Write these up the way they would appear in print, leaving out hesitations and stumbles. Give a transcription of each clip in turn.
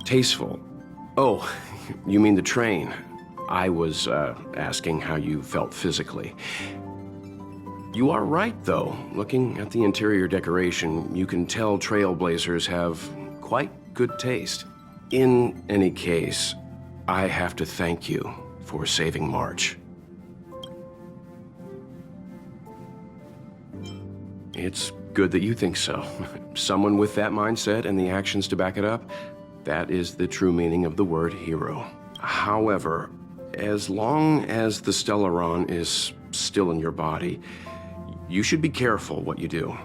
tasteful. Oh, you mean the train. I was asking how you felt physically. You are right, though. Looking at the interior decoration, you can tell trailblazers have quite good taste. In any case, I have to thank you for saving March. It's good that you think so. Someone with that mindset and the actions to back it up, that is the true meaning of the word hero. However, as long as the Stellaron is still in your body, you should be careful what you do.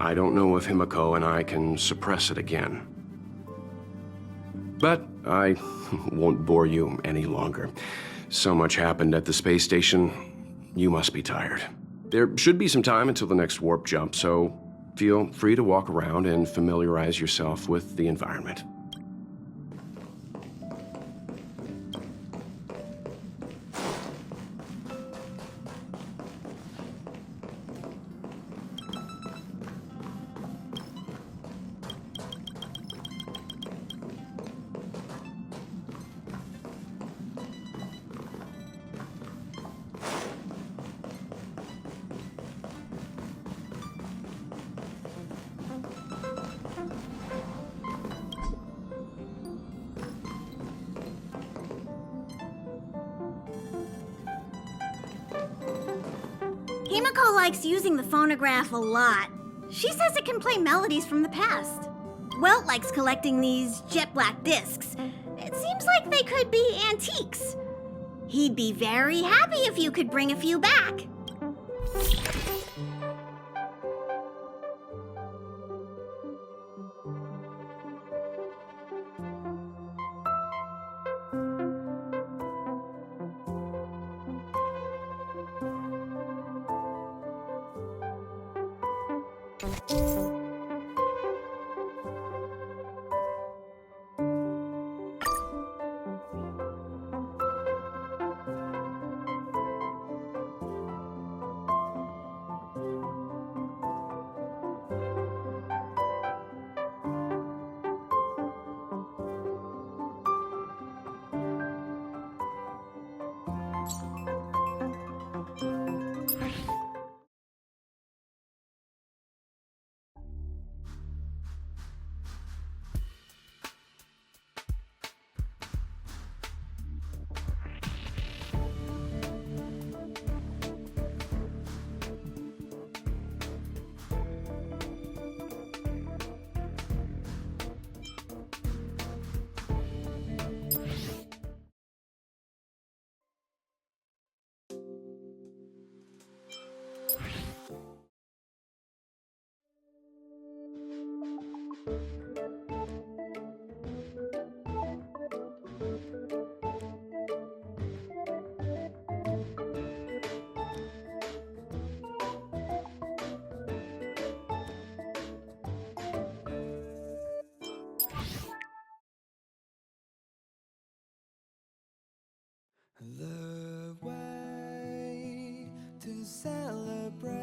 I don't know if Himiko and I can suppress it again. But I won't bore you any longer. So much happened at the space station, you must be tired. There should be some time until the next warp jump, so feel free to walk around and familiarize yourself with the environment. Himiko likes using the phonograph a lot. She says it can play melodies from the past. Welt likes collecting these jet black discs. It seems like they could be antiques. He'd be very happy if you could bring a few back. The way to celebrate,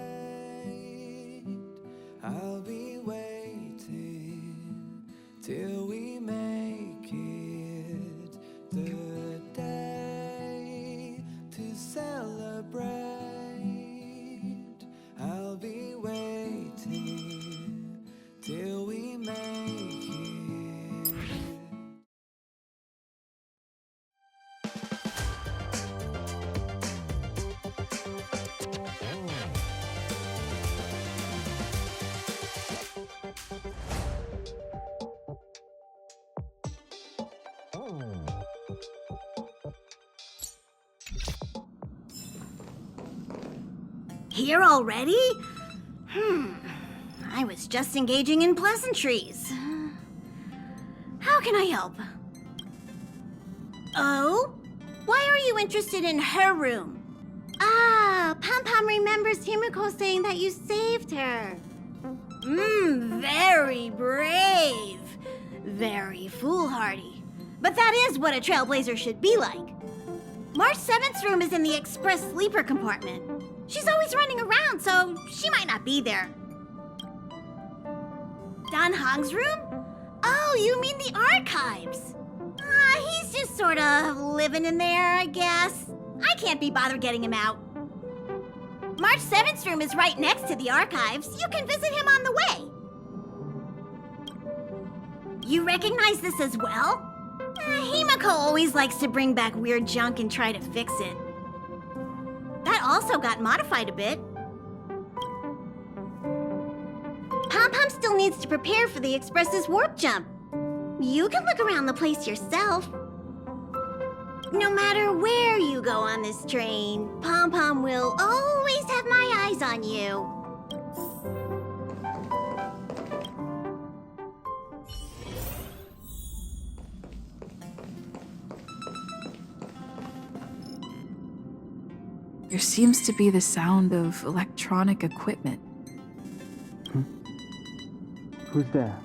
I'll be waiting till we make it. The day to celebrate, I'll be waiting till we make it. Here already? I was just engaging in pleasantries. How can I help? Oh? Why are you interested in her room? Ah, Pom Pom remembers Himiko saying that you saved her. Very brave. Very foolhardy. But that is what a trailblazer should be like. March 7th's room is in the express sleeper compartment. She's always running around, so she might not be there. Dan Hong's room? Oh, Oh, you mean the archives? He's just sort of living in there, I guess. I can't be bothered getting him out. March 7th's room is right next to the archives. You can visit him on the way. You recognize this as well? Himiko always likes to bring back weird junk and try to fix it. That also got modified a bit. Pom-Pom still needs to prepare for the Express's warp jump. You can look around the place yourself. No matter where you go on this train, Pom-Pom will always have my eyes on you. There seems to be the sound of electronic equipment. Who's there?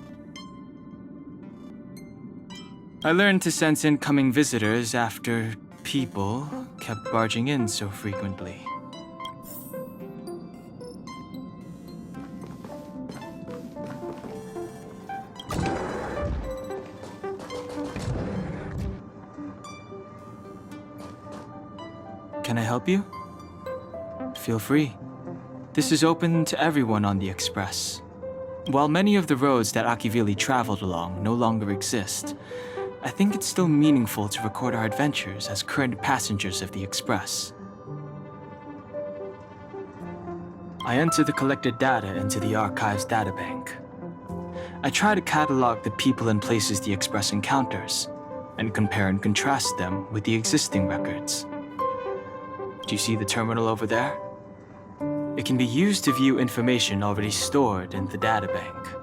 I learned to sense incoming visitors after people kept barging in so frequently. Can I help you? Feel free. This is open to everyone on the Express. While many of the roads that Akivili traveled along no longer exist, I think it's still meaningful to record our adventures as current passengers of the Express. I enter the collected data into the Archives databank. I try to catalog the people and places the Express encounters, and compare and contrast them with the existing records. Do you see the terminal over there? It can be used to view information already stored in the databank.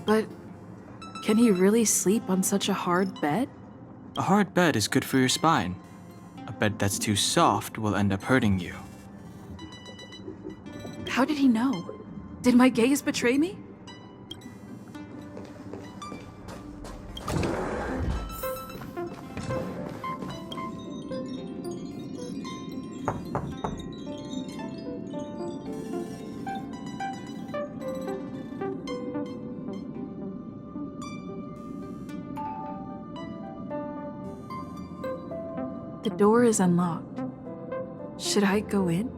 But can he really sleep on such a hard bed? A hard bed is good for your spine. A bed that's too soft will end up hurting you. How did he know? Did my gaze betray me? The door is unlocked. Should I go in?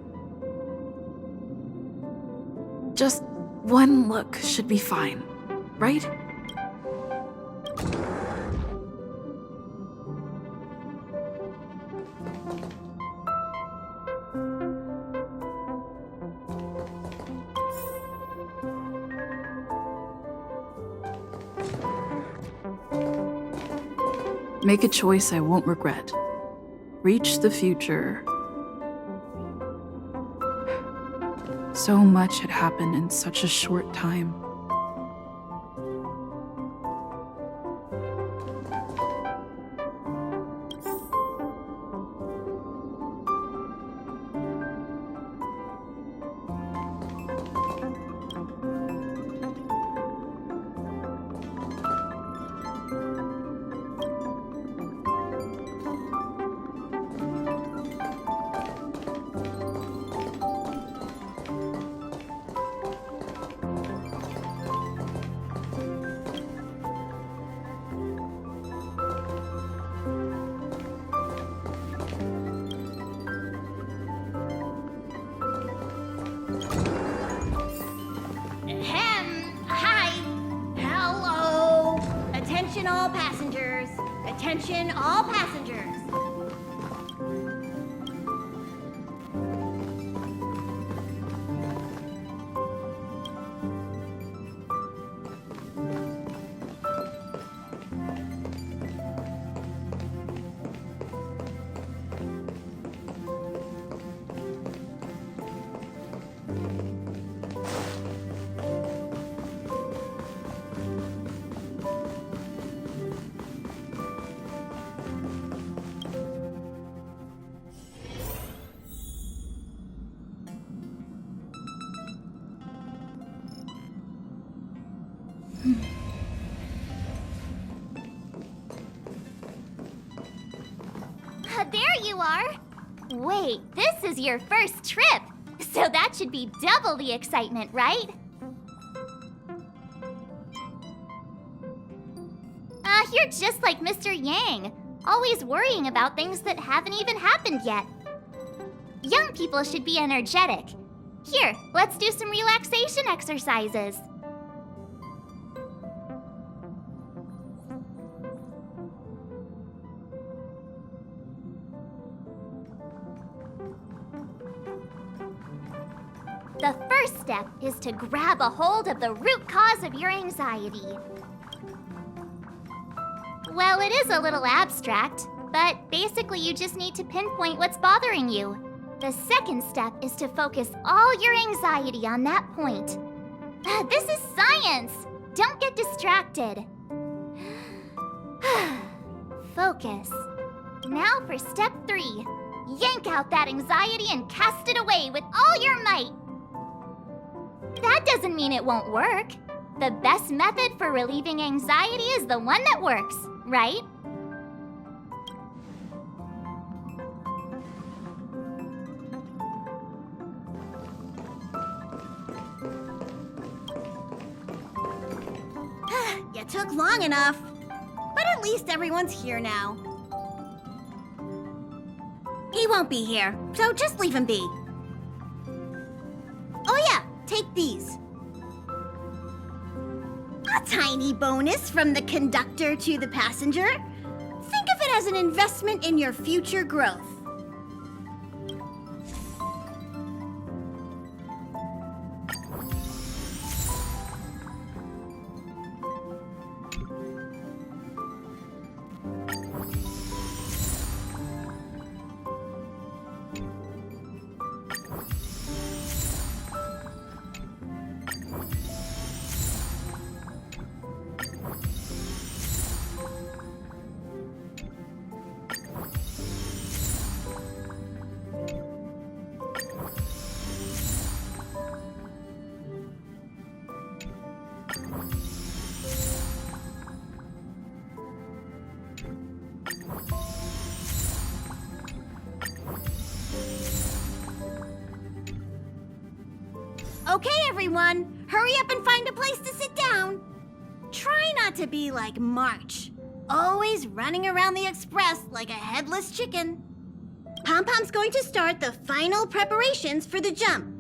Just one look should be fine, right? Make a choice I won't regret. Reach the future. So much had happened in such a short time. Hi. Hello. Attention all passengers. Attention all passengers. There you are! Wait, this is your first trip, so that should be double the excitement, right? You're just like Mr. Yang, always worrying about things that haven't even happened yet. Young people should be energetic. Here, let's do some relaxation exercises. The first step is to grab a hold of the root cause of your anxiety. Well, it is a little abstract, but basically you just need to pinpoint what's bothering you. The second step is to focus all your anxiety on that point. This is science! Don't get distracted. Focus. Now for step 3. Yank out that anxiety and cast it away with all your might. That doesn't mean it won't work. The best method for relieving anxiety is the one that works, right? You took long enough. But at least everyone's here now. He won't be here, so just leave him be. Oh yeah, take these. A tiny bonus from the conductor to the passenger. Think of it as an investment in your future growth. Okay, everyone, hurry up and find a place to sit down. Try not to be like March, always running around the express like a headless chicken. Pom-Pom's going to start the final preparations for the jump.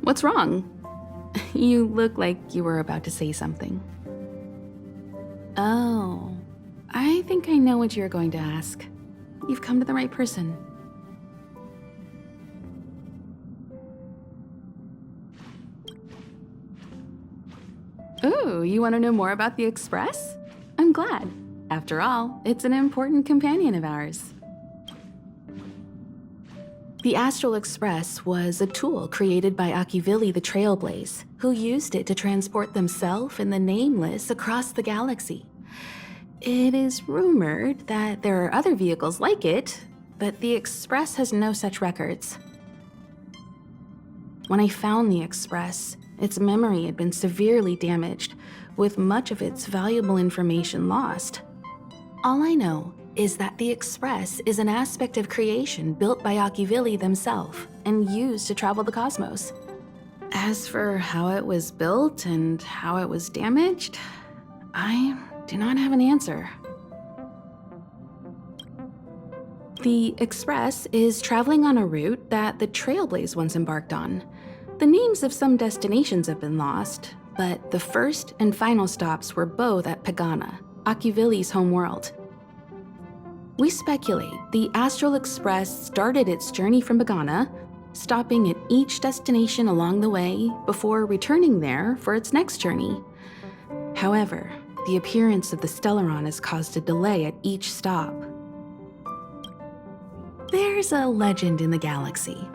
What's wrong? You look like you were about to say something. Oh, I think I know what you're going to ask. You've come to the right person. Ooh, you want to know more about the Express? I'm glad. After all, it's an important companion of ours. The Astral Express was a tool created by Akivili the Trailblaze, who used it to transport themselves and the Nameless across the galaxy. It is rumored that there are other vehicles like it, but the Express has no such records. When I found the Express, its memory had been severely damaged, with much of its valuable information lost. All I know is that the Express is an aspect of creation built by Akivili themselves and used to travel the cosmos. As for how it was built and how it was damaged, I do not have an answer. The Express is traveling on a route that the Trailblaze once embarked on. The names of some destinations have been lost, but the first and final stops were both at Pagana, Akivili's homeworld. We speculate the Astral Express started its journey from Pagana, stopping at each destination along the way before returning there for its next journey. However, the appearance of the Stellaron has caused a delay at each stop. There's a legend in the galaxy.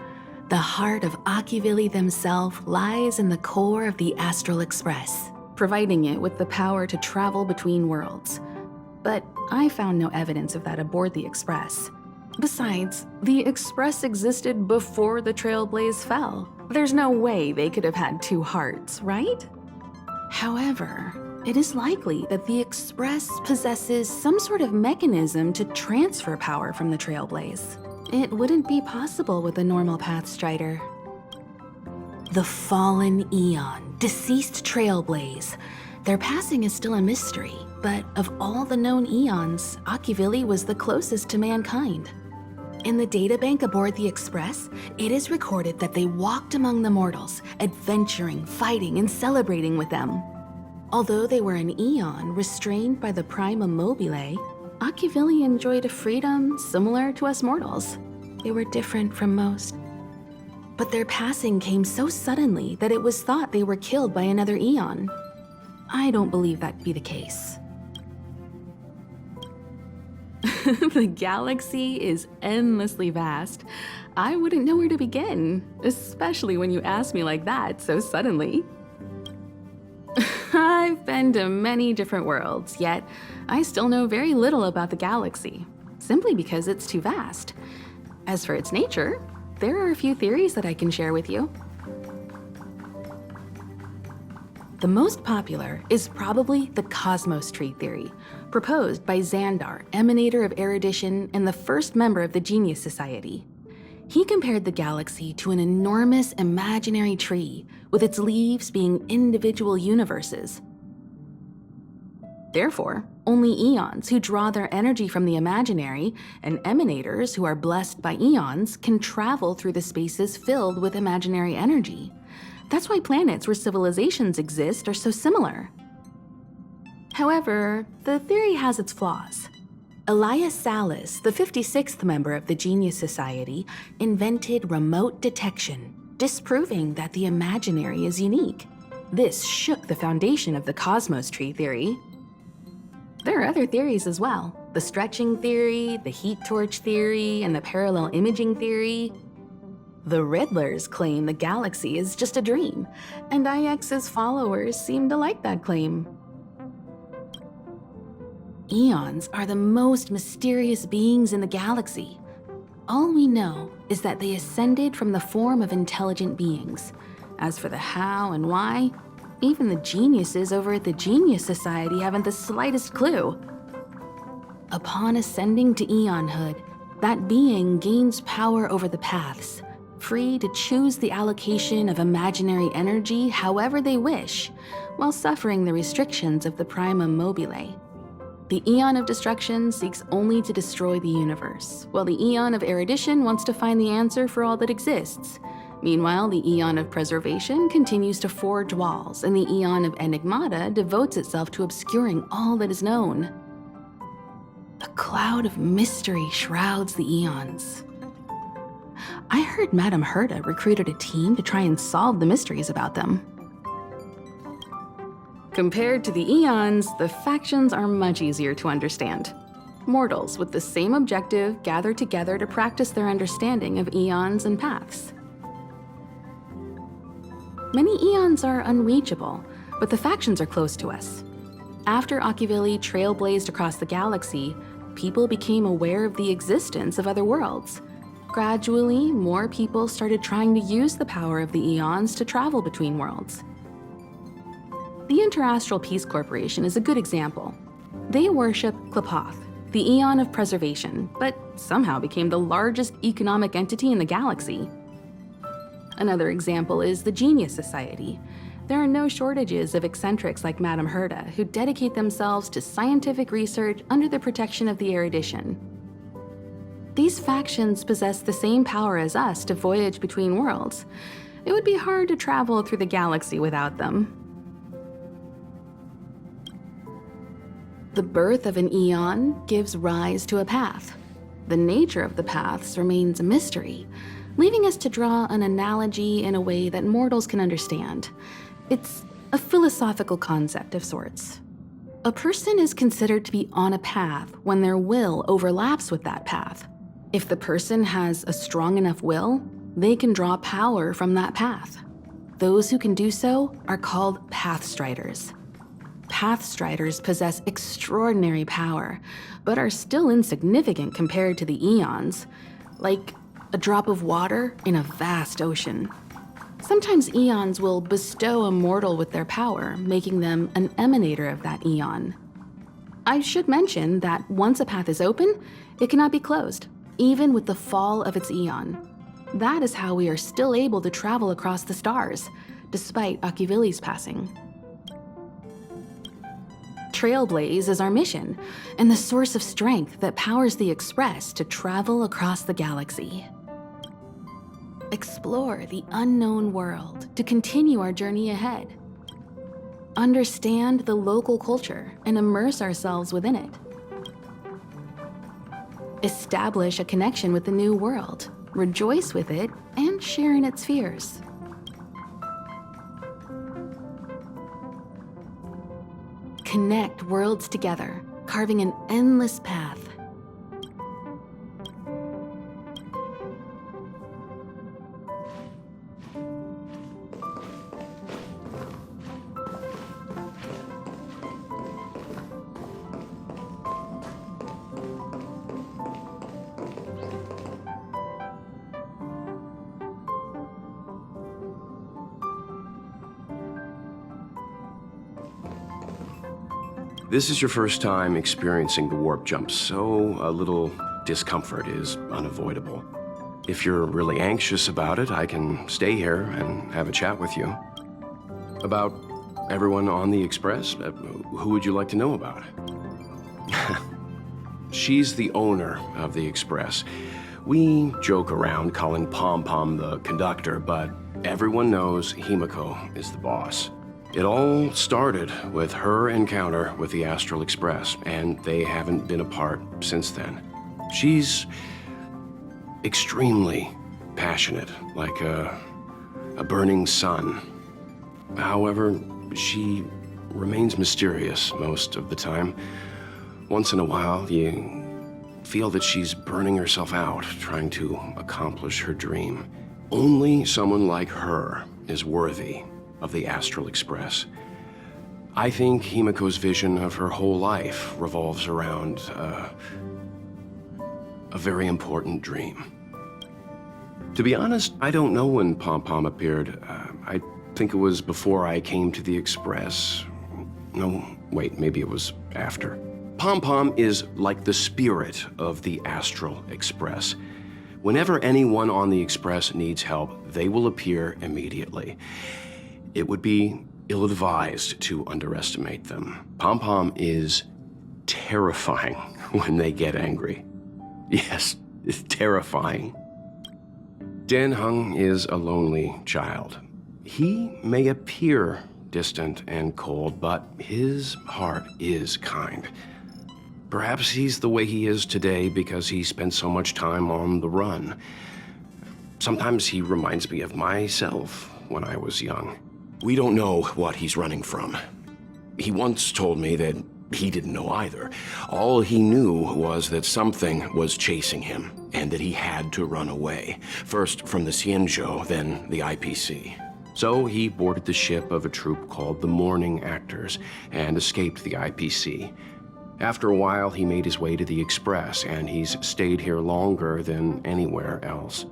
The heart of Akivili themselves lies in the core of the Astral Express, providing it with the power to travel between worlds. But I found no evidence of that aboard the Express. Besides, the Express existed before the Trailblaze fell. There's no way they could have had two hearts, right? However, it is likely that the Express possesses some sort of mechanism to transfer power from the Trailblaze. It wouldn't be possible with a normal Pathstrider. The fallen Eon, deceased Trailblaze. Their passing is still a mystery, but of all the known Eons, Akivili was the closest to mankind. In the databank aboard the Express, it is recorded that they walked among the mortals, adventuring, fighting, and celebrating with them. Although they were an Eon restrained by the Prima Mobile, Akivili enjoyed a freedom similar to us mortals. They were different from most. But their passing came so suddenly that it was thought they were killed by another Eon. I don't believe that to be the case. The galaxy is endlessly vast. I wouldn't know where to begin, especially when you ask me like that so suddenly. I've been to many different worlds, yet I still know very little about the galaxy, simply because it's too vast. As for its nature, there are a few theories that I can share with you. The most popular is probably the Cosmos Tree theory, proposed by Xandar, emanator of erudition and the first member of the Genius Society. He compared the galaxy to an enormous imaginary tree, with its leaves being individual universes. Therefore, only eons who draw their energy from the imaginary and emanators who are blessed by eons can travel through the spaces filled with imaginary energy. That's why planets where civilizations exist are so similar. However, the theory has its flaws. Elias Salas, the 56th member of the Genius Society, invented remote detection, disproving that the imaginary is unique. This shook the foundation of the Cosmos Tree theory. There are other theories as well. The stretching theory, the heat torch theory, and the parallel imaging theory. The Riddlers claim the galaxy is just a dream, and IX's followers seem to like that claim. Eons are the most mysterious beings in the galaxy. All we know is that they ascended from the form of intelligent beings. As for the how and why, even the geniuses over at the Genius Society haven't the slightest clue. Upon ascending to Eonhood, that being gains power over the paths, free to choose the allocation of imaginary energy however they wish, while suffering the restrictions of the Prima Mobile. The Eon of Destruction seeks only to destroy the universe, while the Eon of Erudition wants to find the answer for all that exists. Meanwhile, the Eon of Preservation continues to forge walls, and the Eon of Enigmata devotes itself to obscuring all that is known. A cloud of mystery shrouds the Eons. I heard Madame Herta recruited a team to try and solve the mysteries about them. Compared to the Eons, the factions are much easier to understand. Mortals with the same objective gather together to practice their understanding of Eons and paths. Many Eons are unreachable, but the factions are close to us. After Akivili trailblazed across the galaxy, people became aware of the existence of other worlds. Gradually, more people started trying to use the power of the Eons to travel between worlds. The Interastral Peace Corporation is a good example. They worship Klapoth, the Eon of Preservation, but somehow became the largest economic entity in the galaxy. Another example is the Genius Society. There are no shortages of eccentrics like Madame Herta who dedicate themselves to scientific research under the protection of the erudition. These factions possess the same power as us to voyage between worlds. It would be hard to travel through the galaxy without them. The birth of an Eon gives rise to a path. The nature of the paths remains a mystery, leaving us to draw an analogy in a way that mortals can understand. It's a philosophical concept of sorts. A person is considered to be on a path when their will overlaps with that path. If the person has a strong enough will, they can draw power from that path. Those who can do so are called Pathstriders. Pathstriders possess extraordinary power, but are still insignificant compared to the Eons, like a drop of water in a vast ocean. Sometimes Eons will bestow a mortal with their power, making them an emanator of that Eon. I should mention that once a path is open, it cannot be closed, even with the fall of its Eon. That is how we are still able to travel across the stars, despite Akivili's passing. Trailblaze is our mission, and the source of strength that powers the Express to travel across the galaxy. Explore the unknown world to continue our journey ahead. Understand the local culture and immerse ourselves within it. Establish a connection with the new world, rejoice with it, and share in its fears. Connect worlds together, carving an endless path. This is your first time experiencing the warp jump, so a little discomfort is unavoidable. If you're really anxious about it, I can stay here and have a chat with you. About everyone on the Express? Who would you like to know about? She's the owner of the Express. We joke around calling Pom Pom the conductor, but everyone knows Himiko is the boss. It all started with her encounter with the Astral Express, and they haven't been apart since then. She's extremely passionate, like a burning sun. However, she remains mysterious most of the time. Once in a while, you feel that she's burning herself out, trying to accomplish her dream. Only someone like her is worthy of the Astral Express. I think Himiko's vision of her whole life revolves around a very important dream. To be honest, I don't know when Pom Pom appeared. I think it was before I came to the Express. No, wait, maybe it was after. Pom Pom is like the spirit of the Astral Express. Whenever anyone on the Express needs help, they will appear immediately. It would be ill-advised to underestimate them. Pom Pom is terrifying when they get angry. Yes, it's terrifying. Dan Heng is a lonely child. He may appear distant and cold, but his heart is kind. Perhaps he's the way he is today because he spent so much time on the run. Sometimes he reminds me of myself when I was young. We don't know what he's running from. He once told me that he didn't know either. All he knew was that something was chasing him, and that he had to run away. First from the Xianzhou, then the IPC. So he boarded the ship of a troupe called the Morning Actors and escaped the IPC. After a while, he made his way to the Express, and he's stayed here longer than anywhere else.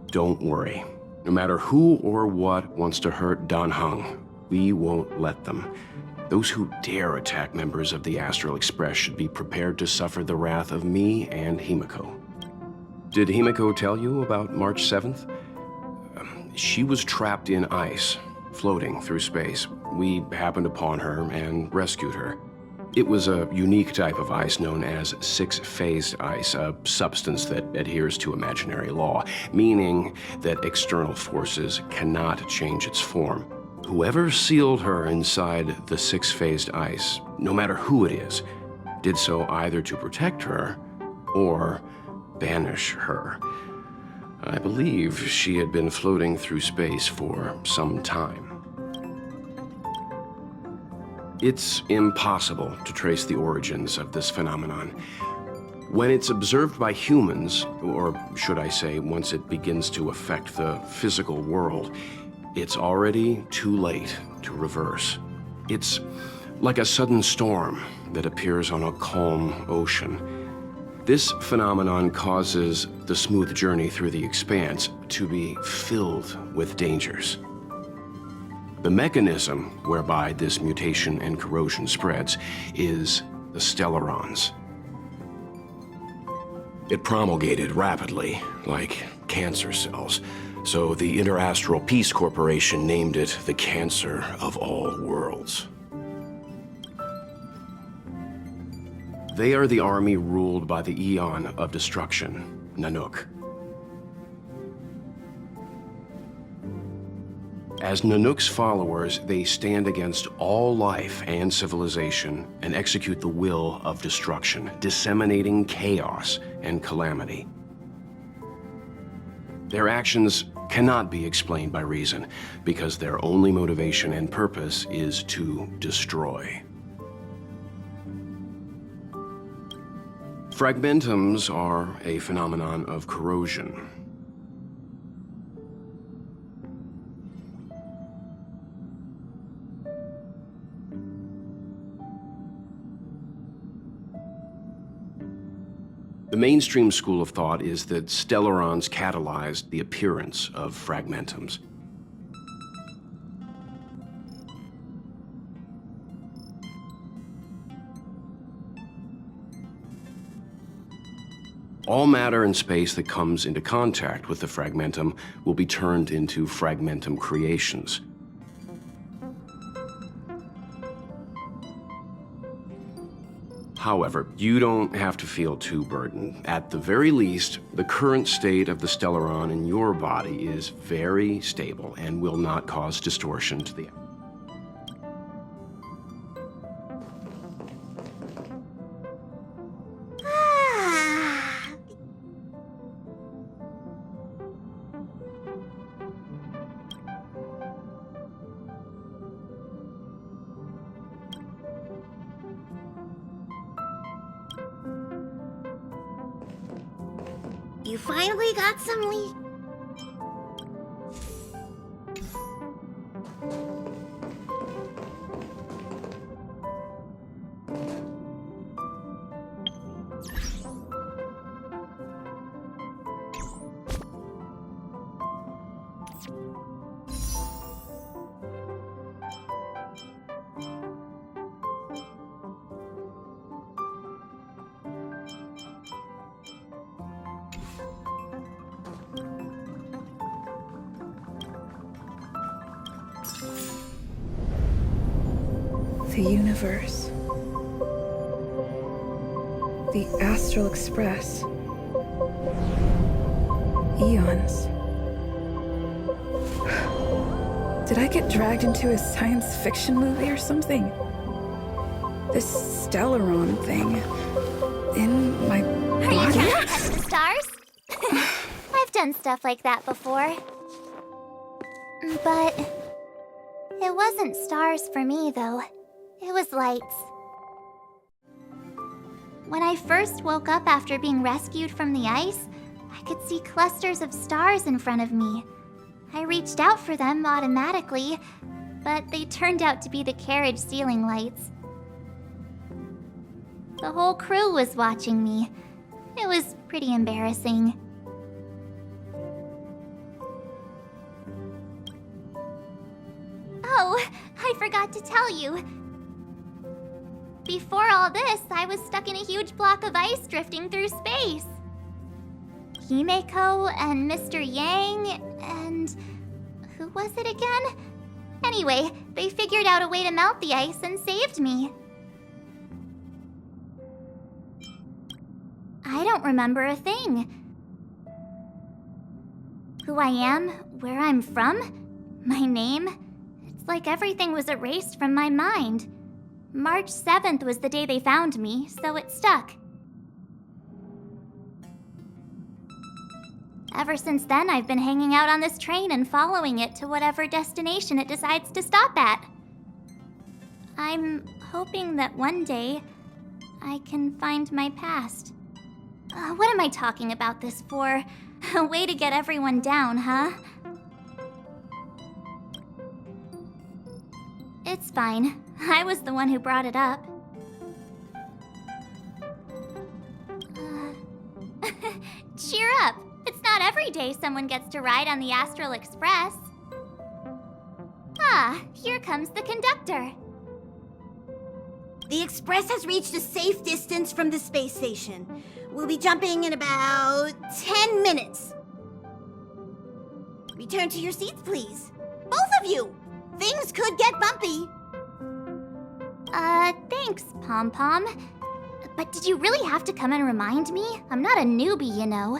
Don't worry. No matter who or what wants to hurt Dan Heng, we won't let them. Those who dare attack members of the Astral Express should be prepared to suffer the wrath of me and Himiko. Did Himiko tell you about March 7th? She was trapped in ice, floating through space. We happened upon her and rescued her. It was a unique type of ice known as six-phased ice, a substance that adheres to imaginary law, meaning that external forces cannot change its form. Whoever sealed her inside the six-phased ice, no matter who it is, did so either to protect her or banish her. I believe she had been floating through space for some time. It's impossible to trace the origins of this phenomenon. When it's observed by humans, or should I say, once it begins to affect the physical world, it's already too late to reverse. It's like a sudden storm that appears on a calm ocean. This phenomenon causes the smooth journey through the expanse to be filled with dangers. The mechanism whereby this mutation and corrosion spreads is the stellarons. It promulgated rapidly, like cancer cells, so the Interastral Peace Corporation named it the Cancer of All Worlds. They are the army ruled by the Eon of Destruction, Nanook. As Nanook's followers, they stand against all life and civilization and execute the will of destruction, disseminating chaos and calamity. Their actions cannot be explained by reason, because their only motivation and purpose is to destroy. Fragmentums are a phenomenon of corrosion. The mainstream school of thought is that stellarons catalyzed the appearance of fragmentums. All matter and space that comes into contact with the fragmentum will be turned into fragmentum creations. However, you don't have to feel too burdened. At the very least, the current state of the stellaron in your body is very stable and will not cause distortion to the... You finally got some lead. The universe. The Astral Express. Eons. Did I get dragged into a science fiction movie or something? This Stellaron thing in my Are you body? trying to touch the stars? I've done stuff like that before. But it wasn't stars for me, though. It was lights. When I first woke up after being rescued from the ice, I could see clusters of stars in front of me. I reached out for them automatically, but they turned out to be the carriage ceiling lights. The whole crew was watching me. It was pretty embarrassing. Oh, I forgot to tell you. Before all this, I was stuck in a huge block of ice drifting through space. Himeko and Mr. Yang and... who was it again? Anyway, they figured out a way to melt the ice and saved me. I don't remember a thing. Who I am, where I'm from, my name, it's like everything was erased from my mind. March 7th was the day they found me, so it stuck. Ever since then, I've been hanging out on this train and following it to whatever destination it decides to stop at. I'm hoping that one day I can find my past. What am I talking about this for? A way to get everyone down, huh? It's fine. I was the one who brought it up. Cheer up! It's not every day someone gets to ride on the Astral Express. Ah, here comes the conductor. The Express has reached a safe distance from the space station. We'll be jumping in about 10 minutes. Return to your seats, please. Both of you! Things could get bumpy. Thanks, Pom Pom. But did you really have to come and remind me? I'm not a newbie, you know.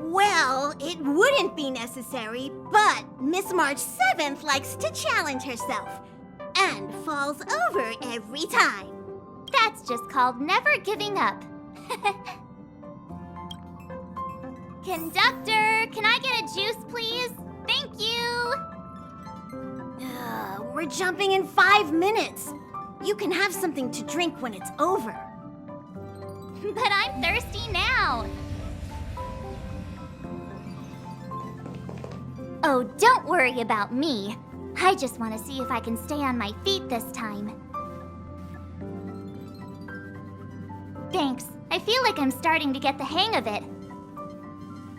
Well, it wouldn't be necessary, but Miss March 7th likes to challenge herself and falls over every time. That's just called never giving up. Conductor, can I get a juice, please? Thank you! We're jumping in 5 minutes. You can have something to drink when it's over. But I'm thirsty now. Oh, don't worry about me. I just want to see if I can stay on my feet this time. Thanks. I feel like I'm starting to get the hang of it.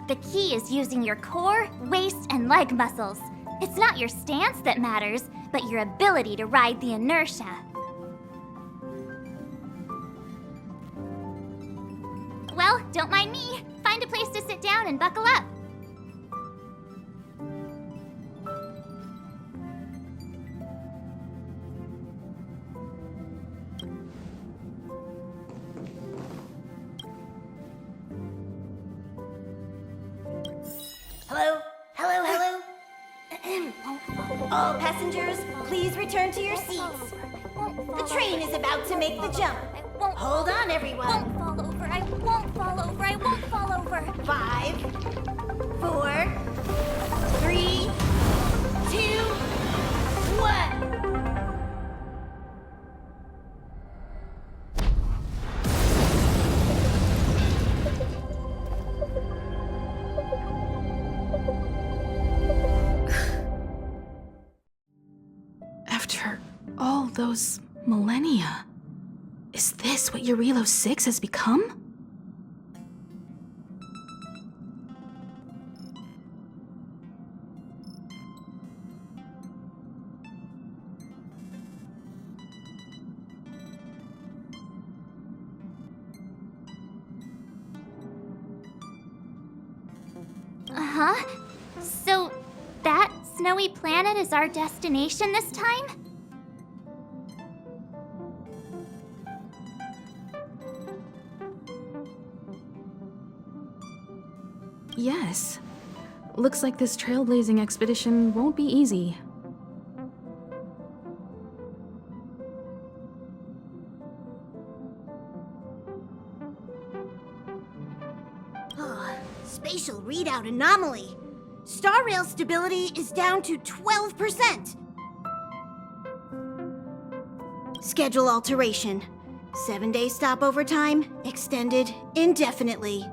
The key is using your core, waist, and leg muscles. It's not your stance that matters, but your ability to ride the inertia. Well, don't mind me. Find a place to sit down and buckle up. Hello? Hello, hello? All passengers, please return to your seats. The train is about to make the jump. Hold on, everyone. I won't fall over. I won't fall over. I won't fall over. 5, 4, 3, 2, 1. After all those millennia, is this what Eurilo 6 has become? Uh-huh. So, that snowy planet is our destination this time? Yes. Looks like this trailblazing expedition won't be easy. Spatial readout anomaly. Star rail stability is down to 12%. Schedule alteration. 7-day stopover time extended indefinitely.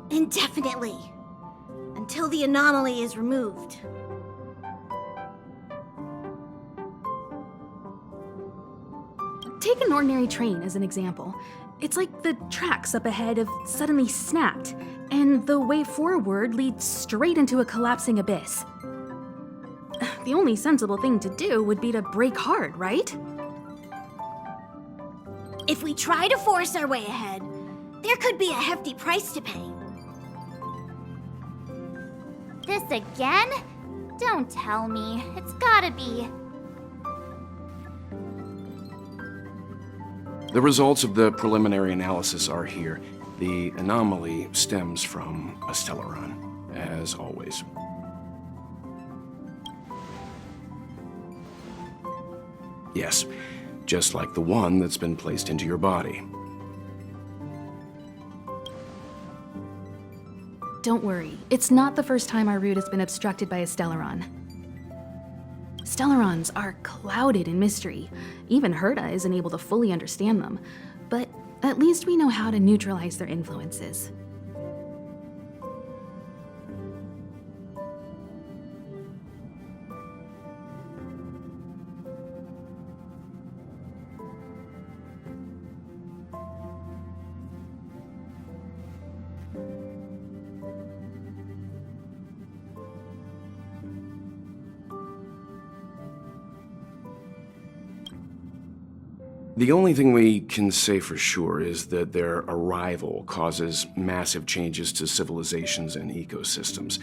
Indefinitely. Until the anomaly is removed. Take an ordinary train as an example. It's like the tracks up ahead have suddenly snapped, and the way forward leads straight into a collapsing abyss. The only sensible thing to do would be to brake hard, right? If we try to force our way ahead, there could be a hefty price to pay. This again? Don't tell me. It's gotta be. The results of the preliminary analysis are here. The anomaly stems from a stellaron, as always. Yes, just like the one that's been placed into your body. Don't worry, it's not the first time our route has been obstructed by a stellaron. Stellarons are clouded in mystery. Even Herta isn't able to fully understand them, but at least we know how to neutralize their influences. The only thing we can say for sure is that their arrival causes massive changes to civilizations and ecosystems.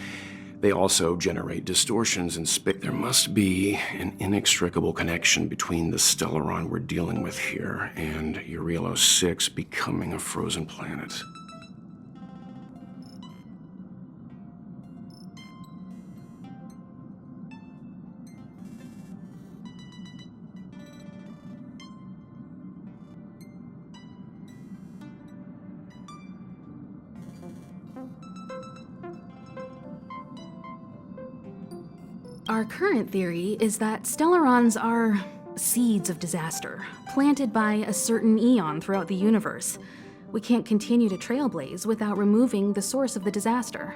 They also generate distortions in space. There must be an inextricable connection between the stellaron we're dealing with here and Urielo 6 becoming a frozen planet. Our current theory is that stellarons are seeds of disaster, planted by a certain eon throughout the universe. We can't continue to trailblaze without removing the source of the disaster.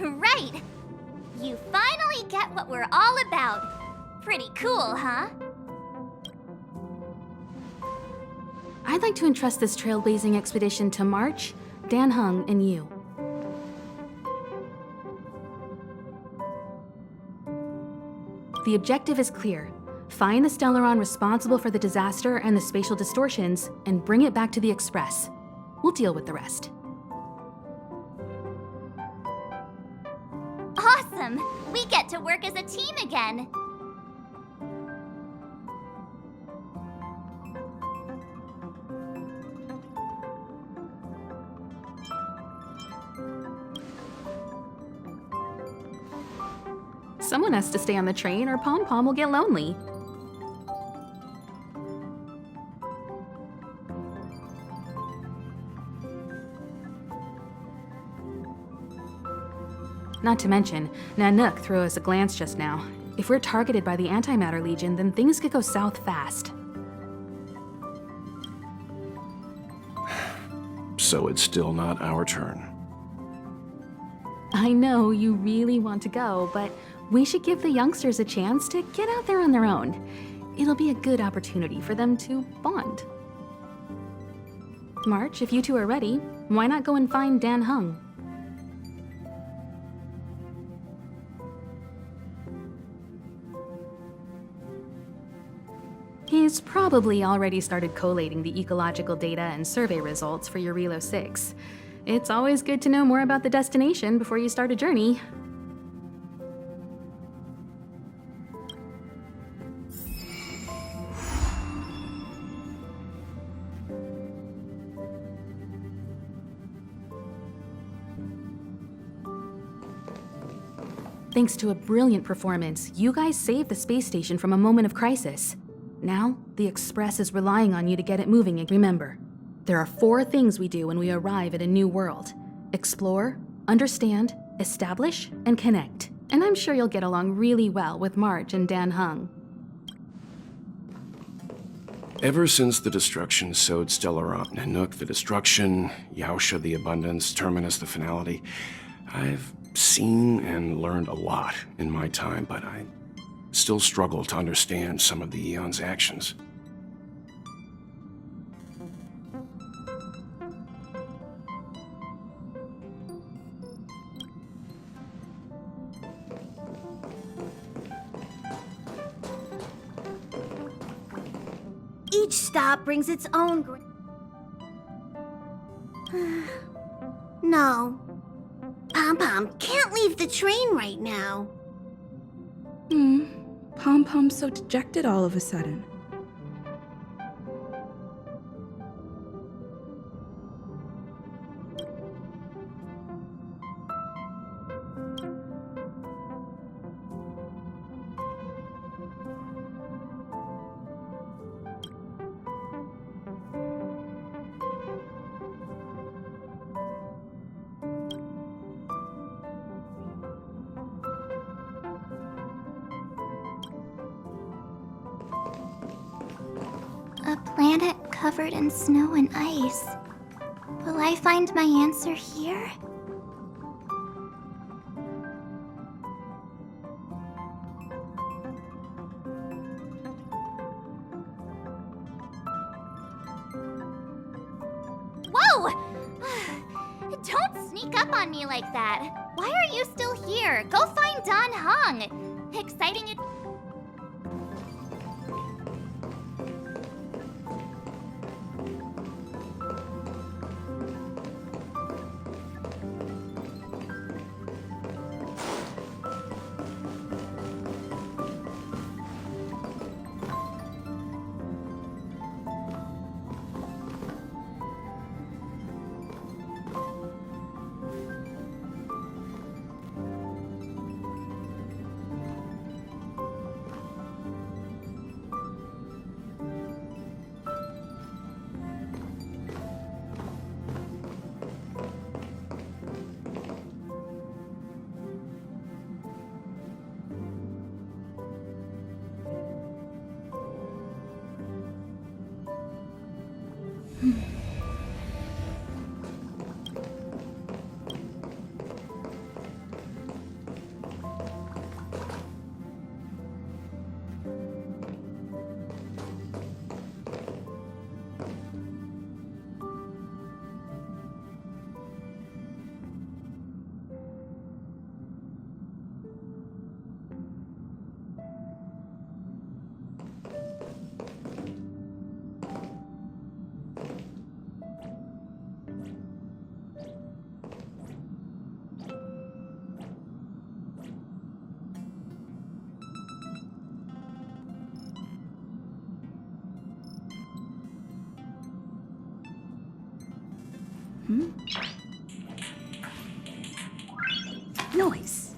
Right! You finally get what we're all about. Pretty cool, huh? I'd like to entrust this trailblazing expedition to March, Dan Heng, and you. The objective is clear. Find the stellaron responsible for the disaster and the spatial distortions, and bring it back to the Express. We'll deal with the rest. Awesome! We get to work as a team again. Someone has to stay on the train or Pom Pom will get lonely. Not to mention, Nanook threw us a glance just now. If we're targeted by the Antimatter Legion, then things could go south fast. So it's still not our turn. I know you really want to go, but we should give the youngsters a chance to get out there on their own. It'll be a good opportunity for them to bond. March, if you two are ready, why not go and find Dan Heng? has probably already started collating the ecological data and survey results for your Relo 6. It's always good to know more about the destination before you start a journey. Thanks to a brilliant performance, you guys saved the space station from a moment of crisis. Now, the Express is relying on you to get it moving, and remember, there are 4 things we do when we arrive at a new world. Explore, understand, establish, and connect. And I'm sure you'll get along really well with March and Dan Hung. Ever since the destruction sowed Stellaron, Nanook the destruction, Yausha the abundance, Terminus the finality, I've seen and learned a lot in my time, but I still struggle to understand some of the Eon's actions. Each stop brings its own No. Pom-Pom can't leave the train right now. Pom-Pom's so dejected all of a sudden. A planet covered in snow and ice. Will I find my answer here? Whoa! Don't sneak up on me like that. Why are you still here? Go find Don Hung. Exciting it. Noise.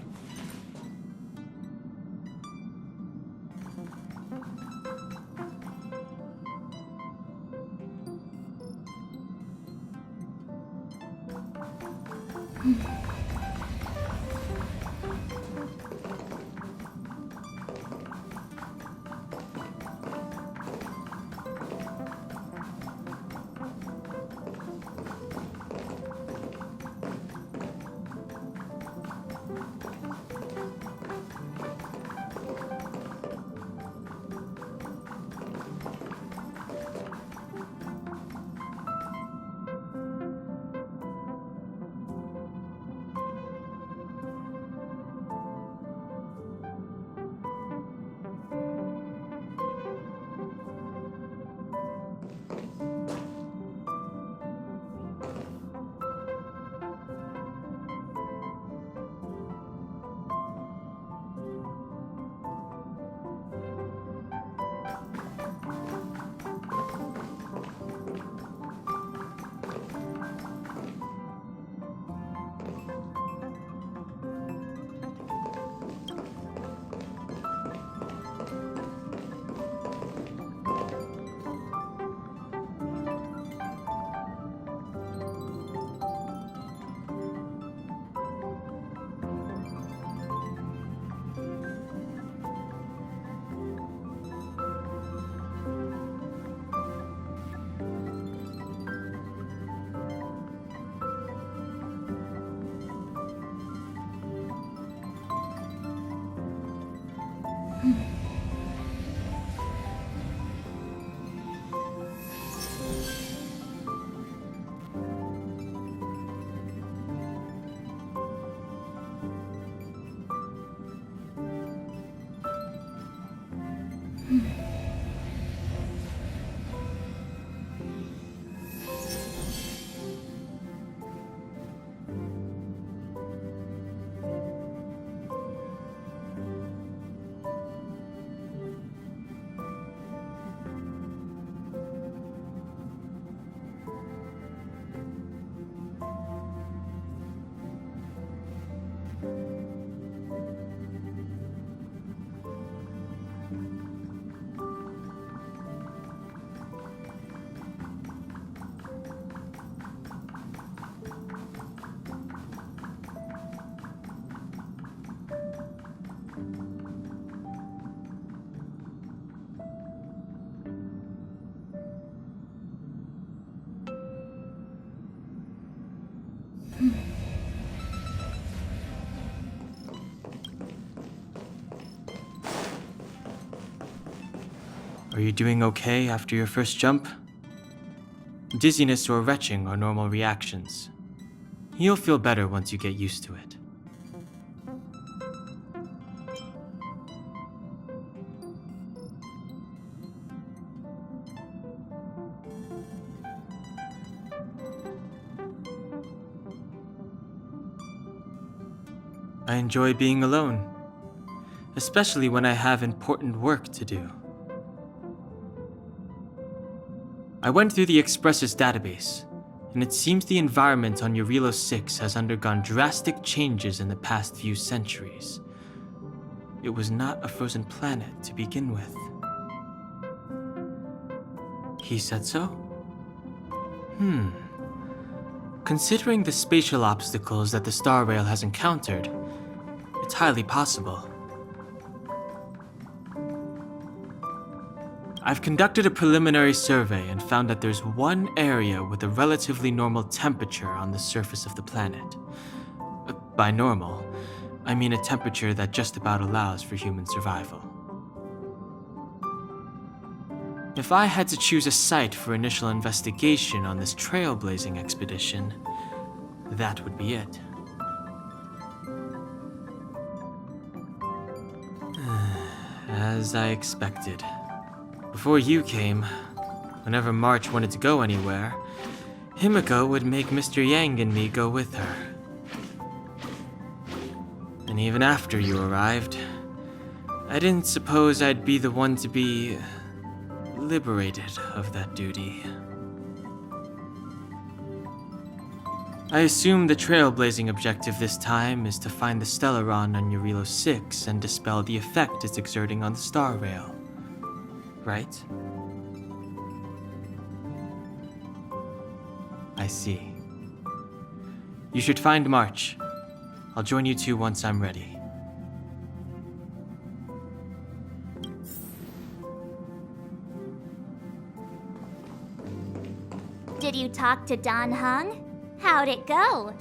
Are you doing okay after your first jump? Dizziness or retching are normal reactions. You'll feel better once you get used to it. I enjoy being alone, especially when I have important work to do. I went through the Express's database, and it seems the environment on Eurilo 6 has undergone drastic changes in the past few centuries. It was not a frozen planet to begin with. He said so? Considering the spatial obstacles that the Star Rail has encountered, it's highly possible. I've conducted a preliminary survey and found that there's one area with a relatively normal temperature on the surface of the planet. By normal, I mean a temperature that just about allows for human survival. If I had to choose a site for initial investigation on this trailblazing expedition, that would be it. As I expected. Before you came, whenever March wanted to go anywhere, Himiko would make Mr. Yang and me go with her. And even after you arrived, I didn't suppose I'd be the one to be liberated of that duty. I assume the trailblazing objective this time is to find the Stellaron on Eurilo 6 and dispel the effect it's exerting on the Star Rail. Right? I see. You should find March. I'll join you two once I'm ready. Did you talk to Don Hung? How'd it go?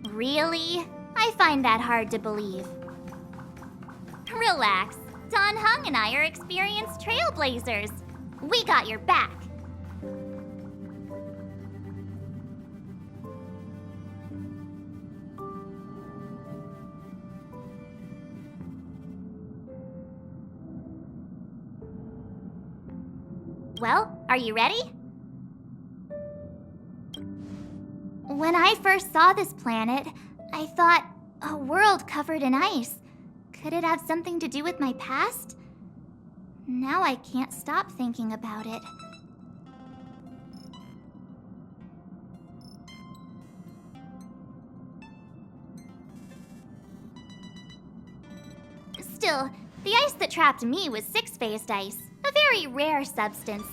Really? I find that hard to believe. Relax. Don Hung and I are experienced trailblazers. We got your back. Well, are you ready? When I first saw this planet, I thought, a world covered in ice. Could it have something to do with my past? Now I can't stop thinking about it. Still, the ice that trapped me was six-phased ice, a very rare substance.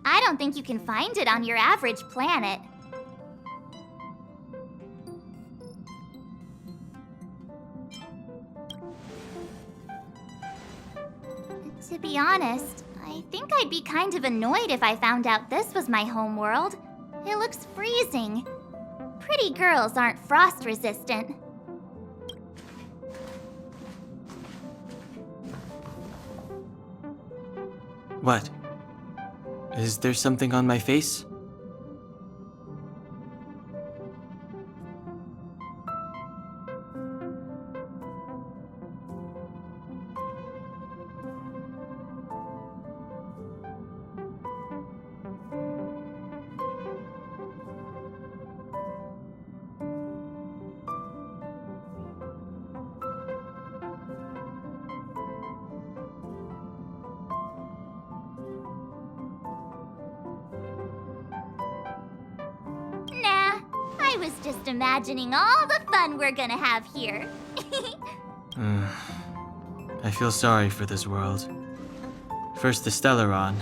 I don't think you can find it on your average planet. To be honest, I think I'd be kind of annoyed if I found out this was my home world. It looks freezing. Pretty girls aren't frost resistant. What? Is there something on my face? was just imagining all the fun we're gonna have here. I feel sorry for this world. First the Stellaron,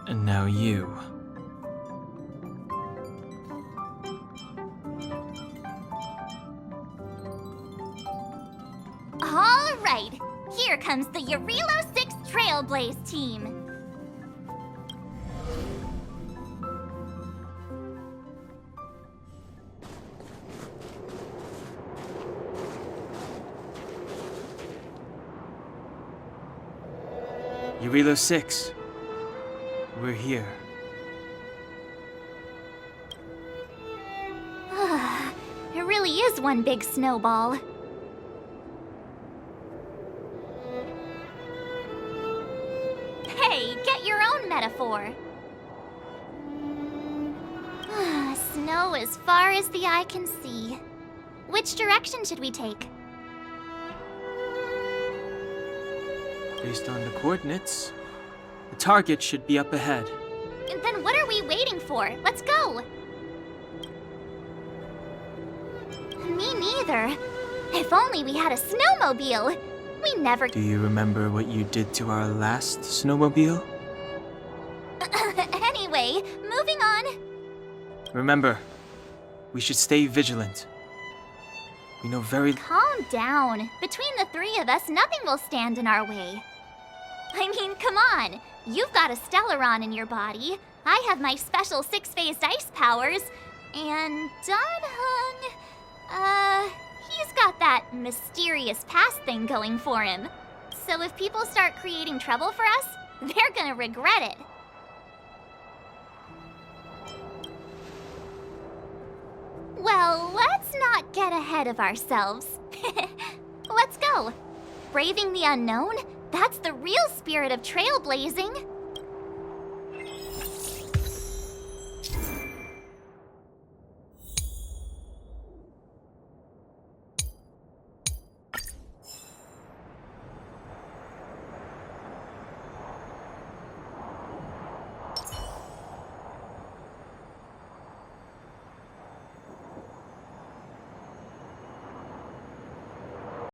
and now you. All right, here comes the Eurilo 6 Trailblaze team. Eurilo 6. We're here. It really is one big snowball. Hey, get your own metaphor. Snow as far as the eye can see. Which direction should we take? Based on the coordinates, the target should be up ahead. Then what are we waiting for? Let's go! Me neither. If only we had a snowmobile. We never... Do you remember what you did to our last snowmobile? Anyway, moving on. Remember, we should stay vigilant. We know very... Calm down. Between the three of us, nothing will stand in our way. I mean, come on. You've got a Stellaron in your body. I have my special 6-phased ice powers. And Danhung... he's got that mysterious past thing going for him. So if people start creating trouble for us, they're gonna regret it. Well, let's not get ahead of ourselves. Let's go. Braving the unknown? That's the real spirit of trailblazing.